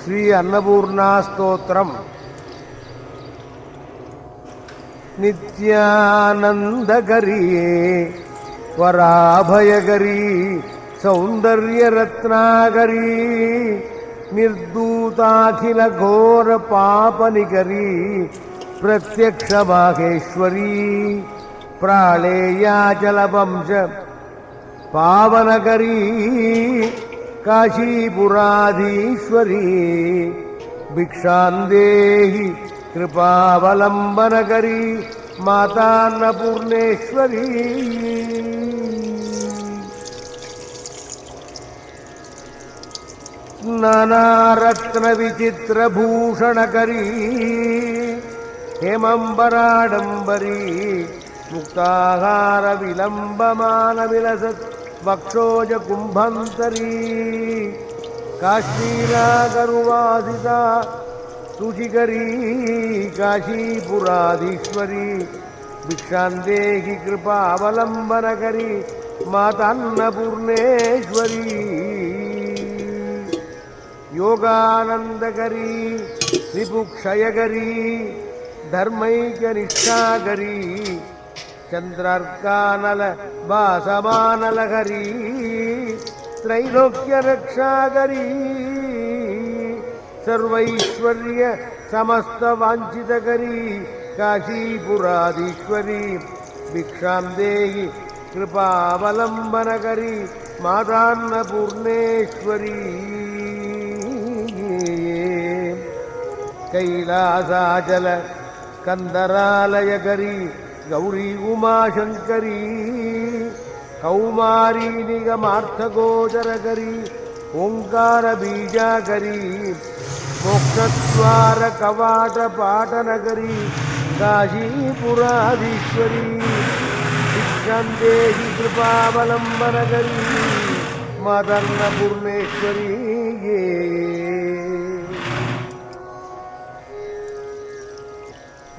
ಶ್ರೀ ಅನ್ನಪೂರ್ಣಾ ಸ್ತೋತ್ರಂ. ನಿತ್ಯಾನಂದಕರೀ ವರಾಭಯಕರೀ ಸೌಂದರ್ಯರತ್ನಾಕರೀ ನಿರ್ಧೂತಾಖಿಲ ಘೋರ ಪಾಪನಿಕರೀ ಪ್ರತ್ಯಕ್ಷ ಮಾಹೇಶ್ವರೀ ಪ್ರಾಳೇಯಾಚಲವಂಶ ಪಾವನಕರೀ ಕಾಶೀಪುರಾಧೀಶ್ವರೀ ಭಿಕ್ಷಾಂದೇಹಿ ಕೃಪಾವಲಂಬನಕರೀ ಮಾತಾನ್ನಪೂರ್ಣೇಶ್ವರೀ. ನಾನಾರತ್ನ ವಿಚಿತ್ರಭೂಷಣಕರೀ ಹೇಮಂಬರಾಡಂಬರೀ ಮುಕ್ತಾಹಾರ ವಿಲಂಬಮಾನ ವಿಲಸತ್ ವಕ್ಷೋಜ ಕುಂಭಂತರೀ ಕಾಶ್ಮೀರಾಗರುವಾಸಿತ ತುಷಿಕರೀ ಕಾಶೀಪುರಾಧೀಶ್ವರೀ ಭಿಕ್ಷಾಂದೇಹಿ ಕೃಪಾವಲಂಬನಕರೀ ಮಾತಾನ್ನಪೂರ್ಣೇಶ್ವರೀ ಯೋಗಾನಂದಕರೀ ರಿಪುಕ್ಷಯಕರೀ ಧರ್ಮೈಕ್ಯನಿಷ್ಠಾಕರೀ ಚಂದ್ರಾರ್ಕಾನಲ ಭಾಸಮಾನಲಹರೀ ತ್ರೈಲೋಕ್ಯರಕ್ಷಾಕರೀ ಸರ್ವೈಶ್ವರ್ಯ ಸಮಸ್ತವಾಂಛಿತಕರೀ ಕಾಶೀಪುರಾಧೀಶ್ವರೀ ಭಿಕ್ಷಾಂದೇಹಿ ಕೃಪಾವಲಂಬನಕರೀ ಮಾತಾನ್ನಪೂರ್ಣೇಶ್ವರೀ ಕೈಲಾಸಾಚಲ ಕಂದರಾಲಯಕರೀ ಗೌರೀ ಉಮಾಶಂಕರೀ ಕೌಮಾರೀ ನಿಗಮಾರ್ಥಗೋಚರಕರೀ ಓಂಕಾರ ಬೀಜಾಕರೀ ಮೋಕ್ಷದ್ವಾರ ಕವಾಟ ಪಾಟನಕರೀ ಕಾಶೀಪುರಾಧೀಶ್ವರೀ ಭಿಕ್ಷಾಂದೇಹಿ ಕೃಪಾವಲಂಬನಕರೀ ಮಾತಾನ್ನಪೂರ್ಣೇಶ್ವರೀ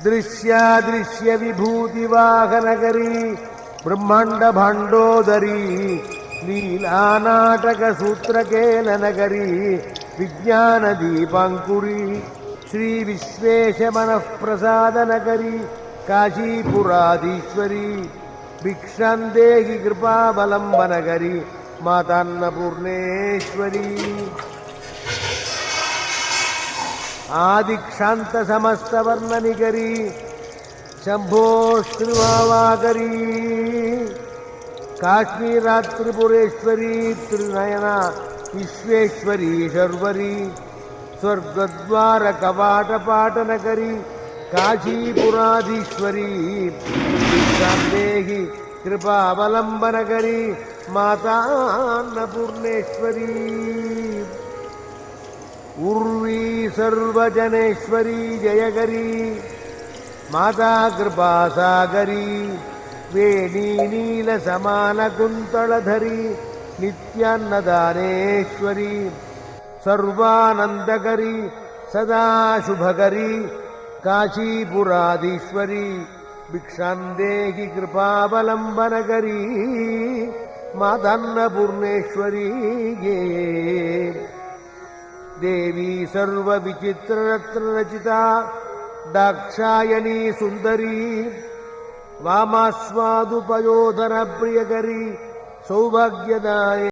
ದೃಶ್ಯಾದೃಶ್ಯ ವಿಭೂತಿವಾಹನಕರೀ ಬ್ರಹ್ಮಾಂಡ ಭಾಂಡೋದರೀ ಲೀಲಾನಾಟಕ ಸೂತ್ರಕೇಲನಕರೀ ವಿಜ್ಞಾನ ದೀಪಾಂಕುರೀ ಶ್ರೀ ವಿಶ್ವೇಶ ಮನಃಪ್ರಸಾದನಕರೀ ಕಾಶೀಪುರಾಧೀಶ್ವರೀ ಭಿಕ್ಷಾಂದೇಹಿ ಕೃಪಾವಲಂಬನಕರೀ ಮಾತಾನ್ನಪೂರ್ಣೇಶ್ವರೀ ಆದಿಕ್ಷಾಂತ ಸಮಸ್ತವರ್ಣನಿಕರೀ ಶಂಭೋ ಶ್ರೀಮಾವಾಕರೀ ಕಾಶ್ಮೀರಾತ್ರಿಪುರೇಶ್ವರೀ ತ್ರಿನಯನ ವಿಶ್ವೇಶ್ವರೀ ಶರ್ವರೀ ಸ್ವರ್ಗದ್ವಾರ ಕವಾಟ ಪಾಟನಕರೀ ಕಾಶೀಪುರಾಧೀಶ್ವರೀ ಭಿಕ್ಷಾಂದೇಹಿ ಕೃಪಾವಲಂಬನಕರೀ ಮಾತಾನ್ನಪೂರ್ಣೇಶ್ವರೀ ಉರ್ವೀ ಸರ್ವಜನೇಶ್ವರೀ ಜಯಕರೀ ಮಾತಾ ಕೃಪಾಸಾಗರೀ ವೇಣೀ ನೀಲ ಸಮಾನ ಕುಂತಳಧರೀ ನಿತ್ಯಾನ್ನದಾನೇಶ್ವರೀ ಸರ್ವಾನಂದಕರೀ ಸದಾ ಶುಭಕರೀ ಕಾಶೀಪುರಾಧೀಶ್ವರೀ ಭಿಕ್ಷಾಂದೇಹಿ ಕೃಪಾವಲಂಬನಕರೀ ಮಾತಾನ್ನಪೂರ್ಣೇಶ್ವರೀ ದೇವಿ ಸರ್ವವಿಚಿತ್ರರತ್ನರಚಿತಾ ದಾಕ್ಷಾಯಣೀ ಸುಂದರೀ ವಾಮಾಸ್ವಾದುಪಯೋಧನ ಪ್ರಿಯಕರೀ ಸೌಭಾಗ್ಯದಾಯ